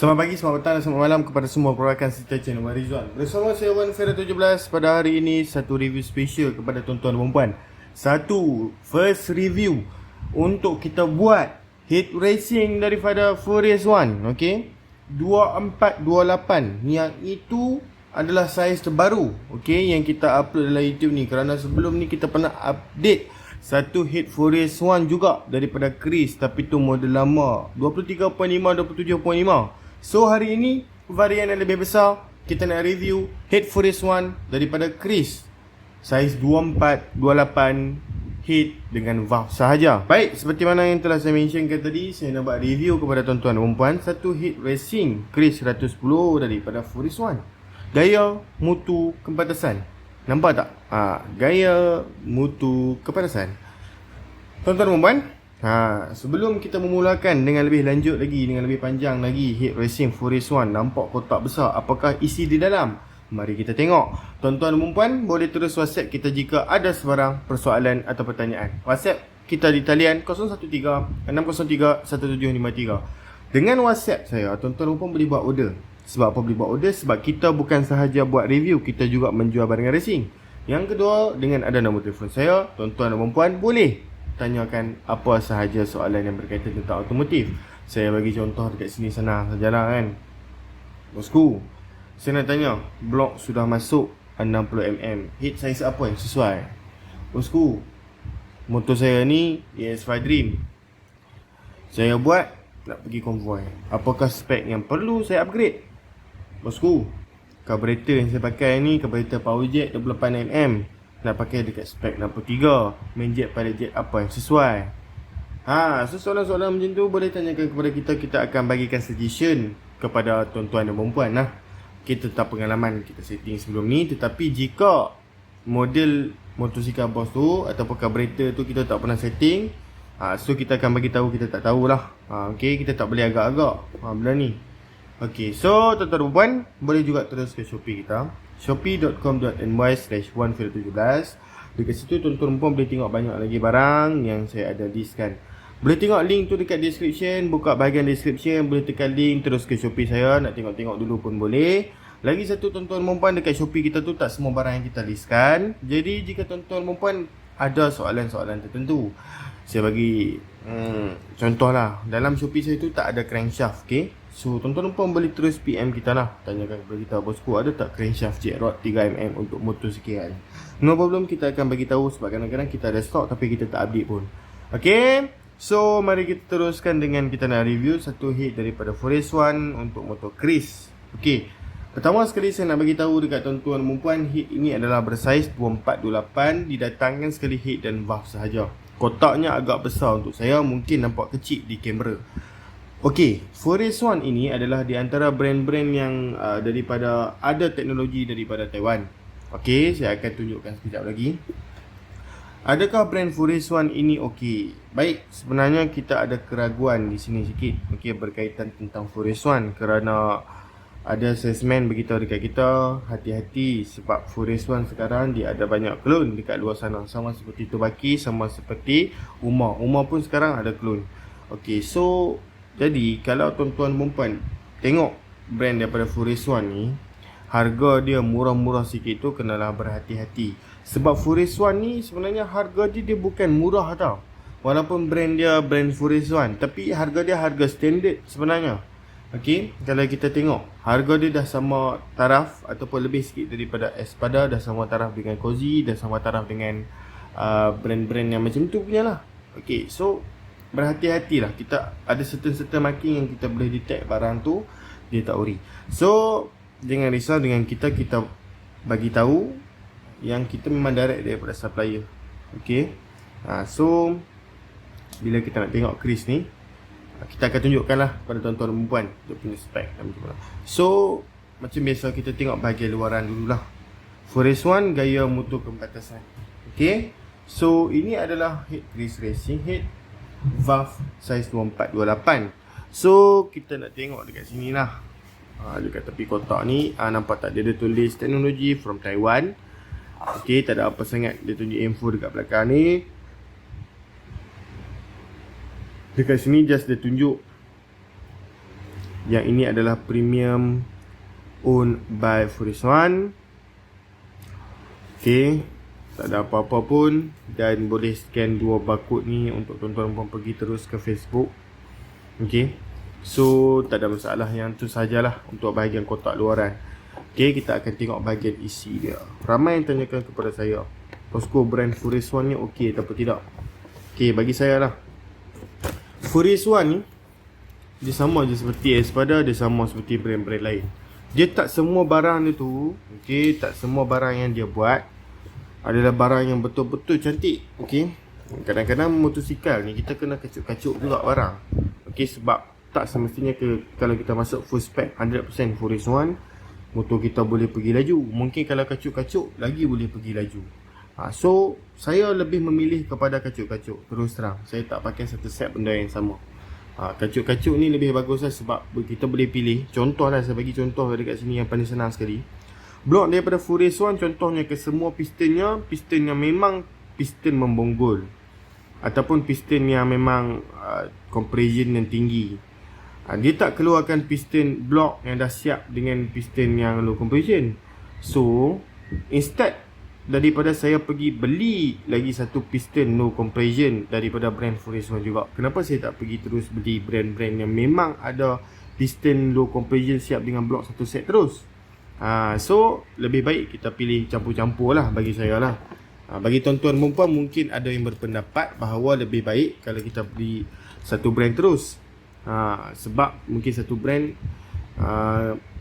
Selamat pagi, selamat petang dan selamat malam kepada semua perakan serta channel Rizwan. Bersama saya Wan Fera 17 pada hari ini satu review special kepada tuan-tuan dan puan. Satu first review untuk kita buat heat racing daripada Furious One, okey. 2428 yang itu adalah saiz terbaru, okey, yang kita upload dalam YouTube ni, kerana sebelum ni kita pernah update satu hit Furious One juga daripada Chris, tapi tu model lama 23.5, 27.5. So hari ini varian yang lebih besar, kita nak review hit Furious One daripada Chris, saiz 2428 hit dengan valve sahaja. Baik, seperti mana yang telah saya mentionkan tadi, saya nak buat review kepada tuan-tuan dan puan satu hit racing Chris 110 daripada Furious One. Gaya, mutu, kepantasan. Nampak tak? Gaya, mutu, kepantasan. Tuan-tuan dan puan, sebelum kita memulakan dengan lebih lanjut lagi, dengan lebih panjang lagi hit racing Furious One, nampak kotak besar, apakah isi di dalam? Mari kita tengok. Tuan-tuan dan puan, boleh terus WhatsApp kita jika ada sebarang persoalan atau pertanyaan. WhatsApp kita di talian 013-603-1753. Dengan WhatsApp saya, tuan-tuan dan puan boleh buat order. Sebab apa boleh buat order? Sebab kita bukan sahaja buat review, kita juga menjual barangan racing. Yang kedua, dengan ada nombor telefon saya, tuan-tuan dan puan boleh tanyakan apa sahaja soalan yang berkaitan tentang automotif. Saya bagi contoh dekat sini sana sajalah kan. Bosku, saya nak tanya, blok sudah masuk 60mm, hit saiz apa yang sesuai? Bosku, motor saya ni ES5 Dream, saya buat nak pergi konvoi, apakah spek yang perlu saya upgrade? Bosku, carburetor yang saya pakai ni carburetor Powerjet 28mm, nak pakai dekat spek 63, main jet pilot jet apa yang sesuai? So soalan-soalan macam tu boleh tanyakan kepada kita. Kita akan bagikan suggestion kepada tuan-tuan dan perempuan lah. Kita tak pengalaman kita setting sebelum ni, tetapi jika model motosikal bos tu ataupun carburetor tu kita tak pernah setting, so kita akan bagi tahu kita tak tahulah. Okay, kita tak boleh agak-agak benda ni. Okay, so tuan-tuan dan puan boleh juga terus ke Shopee kita, shopee.com.my/117. Dekat situ tuan-tuan dan puan boleh tengok banyak lagi barang yang saya ada listkan. Boleh tengok link tu dekat description, buka bahagian description, boleh tekan link terus ke Shopee saya, nak tengok-tengok dulu pun boleh. Lagi satu tuan-tuan dan puan, dekat Shopee kita tu tak semua barang yang kita listkan. Jadi jika tuan-tuan dan puan ada soalan-soalan tertentu, saya bagi contoh lah, dalam Shopee saya tu tak ada crankshaft, okay? So tuan-tuan dan puan boleh terus PM kita lah, tanyakan kepada kita, bosku ada tak crankshaft jet rod 3mm untuk motor sekian? No problem, kita akan bagi tahu sebab kadang-kadang kita ada stok tapi kita tak update pun. Okay, so mari kita teruskan dengan kita nak review satu hit daripada Furious One untuk motor Chris. Okay, pertama sekali saya nak bagi tahu dekat tuan-tuan dan puan, hit ini adalah bersaiz 2428, didatangkan sekali hit dan valve sahaja. Kotaknya agak besar untuk saya, mungkin nampak kecil di kamera. Okey, Furious One ini adalah di antara brand-brand yang daripada ada teknologi daripada Taiwan. Okey, saya akan tunjukkan sekejap lagi. Adakah brand Furious One ini okey? Baik, sebenarnya kita ada keraguan di sini sikit, okey, berkaitan tentang Furious One, kerana ada salesman beritahu dekat kita, hati-hati sebab Furious One sekarang dia ada banyak clone dekat luar sana, sama seperti Tobaki, sama seperti Uma pun sekarang ada clone. Okey, so jadi kalau tuan-tuan dan puan tengok brand daripada Furious One ni, harga dia murah-murah sikit tu, kenalah berhati-hati. Sebab Furious One ni sebenarnya harga dia bukan murah tau. Walaupun brand dia brand Furious One, tapi harga dia harga standard sebenarnya. Okey, kalau kita tengok harga dia dah sama taraf ataupun lebih sikit daripada Espada, dah sama taraf dengan Cozy, dah sama taraf dengan brand-brand yang macam tu punya lah. Okey, so berhati-hatilah, kita ada certain marking yang kita boleh detect barang tu dia tak ori. So jangan risau dengan kita bagi tahu yang kita memang direct daripada supplier. Okey, so bila kita nak tengok Chris ni, kita akan tunjukkan lah pada tuan-tuan dan puan dia punya spek dan macam mana. So macam biasa kita tengok bahagian luaran dululah. Furious One, gaya, mutu, kepantasan. Okey, so ini adalah hit Chris Racing hit valve saiz 2428. So kita nak tengok dekat sini lah, dekat tepi kotak ni, nampak tak dia ada tulis teknologi from Taiwan. Okey, tak ada apa sangat, dia tunjuk info dekat belakang ni. Dekat sini just dia tunjuk Yang ini adalah premium owned by Furiswan. Okay, tak ada apa-apa pun. Dan boleh scan dua barcode ni untuk tuan-tuan puan pergi terus ke Facebook. Okay, so tak ada masalah. Yang tu sajalah untuk bahagian kotak luaran. Okay, kita akan tengok bahagian isi dia. Ramai yang tanyakan kepada saya, Tosco brand Furiswan ni okey atau tidak. Okay, bagi saya lah, Furiswan ni dia sama je seperti Espada, dia sama seperti brand-brand lain. Dia tak semua barang dia tu, okay, tak semua barang yang dia buat adalah barang yang betul-betul cantik. Okay, kadang-kadang motosikal ni kita kena kacuk-kacuk juga barang. Okay, sebab tak semestinya kalau kita masuk full spec 100% Furiswan, motor kita boleh pergi laju. Mungkin kalau kacuk-kacuk lagi boleh pergi laju. So saya lebih memilih kepada kacuk-kacuk. Terus terang, saya tak pakai satu set benda yang sama. Kacuk-kacuk ni lebih bagus lah, sebab kita boleh pilih. Contoh lah, saya bagi contoh dekat sini yang paling senang sekali. Blok daripada Furiswan, contohnya ke semua pistonnya, piston yang memang piston membonggol, ataupun piston yang memang compression yang tinggi. Dia tak keluarkan piston blok yang dah siap dengan piston yang low compression. So instead daripada saya pergi beli lagi satu piston low compression daripada brand Furiswan juga, kenapa saya tak pergi terus beli brand-brand yang memang ada piston low compression siap dengan blok satu set terus. So lebih baik kita pilih campur-campur lah bagi saya lah. Bagi tuan-tuan perempuan mungkin ada yang berpendapat bahawa lebih baik kalau kita beli satu brand terus. Sebab mungkin satu brand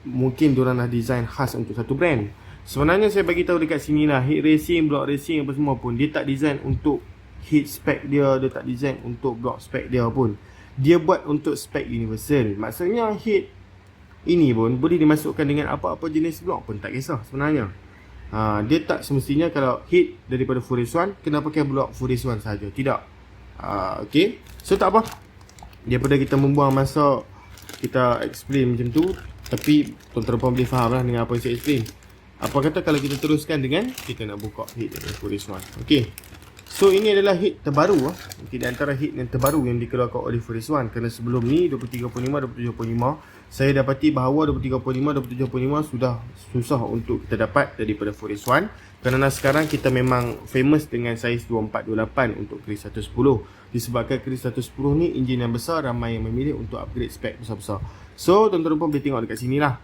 mungkin diorang dah design khas untuk satu brand. Sebenarnya saya bagi tahu dekat sini lah, heat racing, block racing apa semua pun, dia tak design untuk heat spec dia, dia tak design untuk block spec dia pun. Dia buat untuk spec universal. Maksudnya heat ini pun boleh dimasukkan dengan apa-apa jenis block pun tak kisah sebenarnya. Dia tak semestinya kalau heat daripada Furiswan kena pakai block Furiswan saja, tidak. Okay, so tak apa, daripada kita membuang masa kita explain macam tu, tapi tuan-tuan puan boleh faham lah dengan apa yang saya explain. Apa kata kalau kita teruskan dengan kita nak buka heat dari Furiswan. Okay, so ini adalah heat terbaru okay, di antara heat yang terbaru yang dikeluarkan oleh Furiswan. Kerana sebelum ni 23.5, 27.5 saya dapati bahawa 23.5, 27.5 sudah susah untuk kita dapat daripada Furiswan. Kerana sekarang kita memang famous dengan saiz 2428 untuk Kris 110. Disebabkan Kris 110 ni enjin yang besar, ramai yang memilih untuk upgrade spek besar-besar. So tuan-tuan pun boleh tengok dekat sini lah.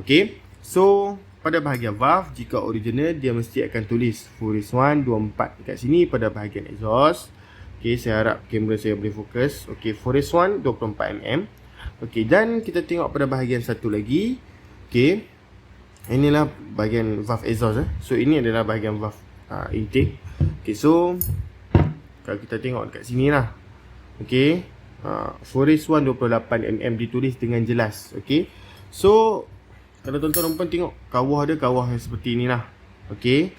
Okay, so pada bahagian valve, jika original dia mesti akan tulis Furiswan 24 dekat sini pada bahagian exhaust. Okay, saya harap kamera saya boleh fokus. Okay, Furiswan 24mm. Okay, dan kita tengok pada bahagian satu lagi. Okay, inilah bahagian valve exhaust. So ini adalah bahagian valve intake. Okay, so kalau kita tengok dekat sini lah. Okay, Furiswan 28mm ditulis dengan jelas. Okay, so kalau tuan-tuan pun tengok kawah dia, kawah yang seperti inilah. Okay,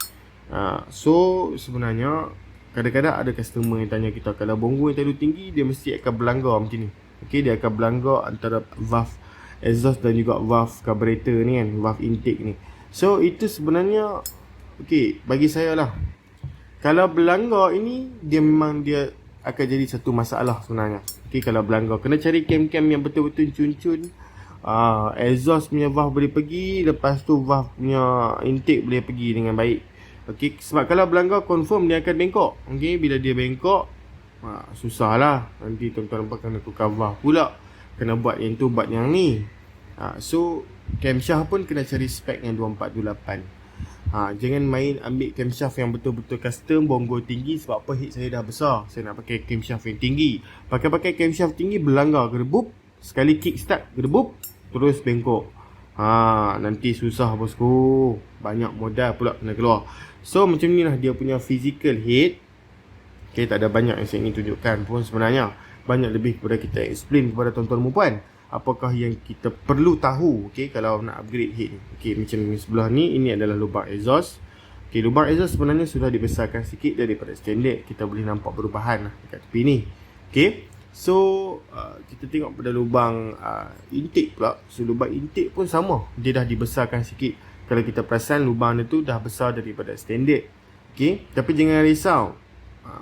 so sebenarnya kadang-kadang ada customer yang tanya kita, kalau bonggol yang terlalu tinggi dia mesti akan berlanggar macam ni. Okay, dia akan berlanggar antara valve exhaust dan juga valve carburetor ni kan, valve intake ni. So itu sebenarnya okay, bagi saya lah, kalau berlanggar ini dia memang dia akan jadi satu masalah sebenarnya. Okay, kalau berlanggar kena cari cam-cam yang betul-betul cun-cun. Exhaust punya valve boleh pergi, lepas tu valve punya intake boleh pergi dengan baik. Okay, sebab kalau berlanggar confirm dia akan bengkok. Okay, bila dia bengkok, susah lah. Nanti tuan-tuan kena tukar valve pula, kena buat yang tu, buat yang ni. So camshaft pun kena cari spek yang 2428. Jangan main ambil camshaft yang betul-betul custom, bonggol tinggi. Sebab apa, heat saya dah besar, saya nak pakai camshaft yang tinggi. Pakai camshaft tinggi berlanggar, gedebup. Sekali kickstart, gedebup, terus bengkok. Nanti susah bosku, banyak modal pula kena keluar. So macam ni lah dia punya physical heat. Okay, tak ada banyak yang saya ingin tunjukkan pun sebenarnya. Banyak lebih kepada kita explain kepada tuan-tuan perempuan apakah yang kita perlu tahu. Okay, kalau nak upgrade heat. Okay, macam ni sebelah ni, ini adalah lubang exhaust. Okay, lubang exhaust sebenarnya sudah dibesarkan sikit daripada standard. Kita boleh nampak perubahan lah dekat tepi ni. Okay, so kita tengok pada lubang intake pula. So lubang intake pun sama, dia dah dibesarkan sikit. Kalau kita perasan lubang dia tu dah besar daripada standard. Okay, tapi jangan risau,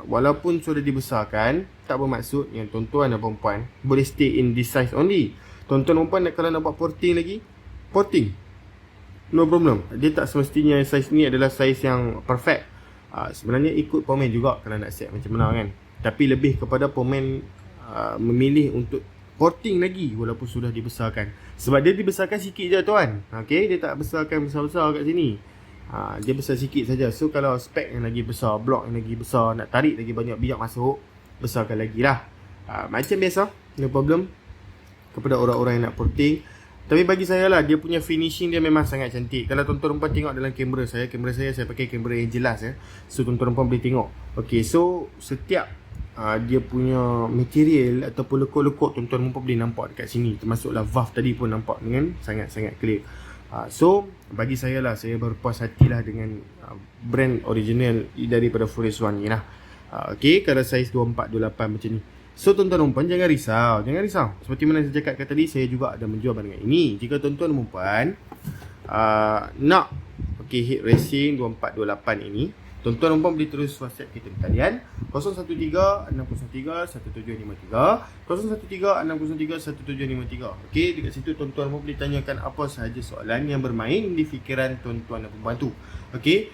walaupun sudah dibesarkan tak bermaksud yang tuan-tuan dan perempuan boleh stay in this size only. Tuan-tuan dan puan kalau nak buat porting lagi, porting, no problem. Dia tak semestinya saiz ni adalah saiz yang perfect. Sebenarnya ikut pomen juga kalau nak set macam mana kan. Tapi lebih kepada pomen memilih untuk porting lagi walaupun sudah dibesarkan. Sebab dia dibesarkan sikit je tuan. Okay, dia tak besarkan besar-besar kat sini. Dia besar sikit saja. So kalau spek yang lagi besar, blok yang lagi besar, nak tarik lagi banyak biak masuk, besarkan lagi lah. Macam biasa, no problem kepada orang-orang yang nak porting. Tapi bagi saya lah, dia punya finishing dia memang sangat cantik. Kalau tuan-tuan dan puan tengok dalam kamera saya pakai kamera yang jelas ya. So tuan-tuan dan puan boleh tengok. Okay, so setiap dia punya material ataupun lekuk-lekuk tuan-tuan dan puan boleh nampak dekat sini. Termasuklah valve tadi pun nampak dengan sangat-sangat clear. So bagi saya lah, saya berpuas hatilah dengan brand original daripada Forest One ni lah. Okay, kalau saiz 24-28 macam ni. So tuan-tuan dan puan jangan risau, seperti mana saya cakapkan tadi, saya juga ada menjual barang ini. Jika tuan-tuan dan puan nak heat racing 2428 ini, tuan-tuan dan puan boleh terus WhatsApp kita di talian 013-603-1753, 013-603-1753. Okey, dekat situ tuan-tuan dan puan boleh tanyakan apa sahaja soalan yang bermain di fikiran tuan-tuan dan pembantu. Okey,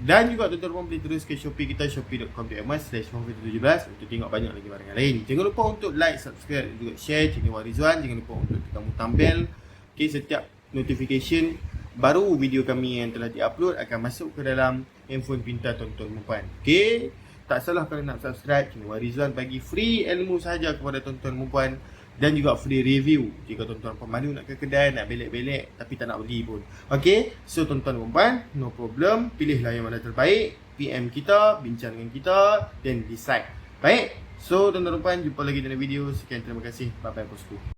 dan juga tuan-tuan dan puan boleh terus ke Shopee kita, shopee.com.my/117 untuk tengok banyak lagi barang lain. Jangan lupa untuk like, subscribe dan juga share channel Rizwan. Jangan lupa untuk tekan butang bell. Okey, setiap notification baru video kami yang telah diupload akan masuk ke dalam handphone pintar tuan-tuan dan puan. Okey, tak salah kalau nak subscribe channel Rizwan, bagi free ilmu sahaja kepada tuan-tuan dan puan dan juga free review jika tuan-tuan dan puan malu nak ke kedai, nak belek-belek tapi tak nak beli pun. Okey, so tuan-tuan dan puan, no problem, pilihlah yang mana terbaik, PM kita, bincang dengan kita dan decide. Baik, so tuan-tuan dan puan, jumpa lagi dalam video. Sekian, terima kasih. Bye bye bosku.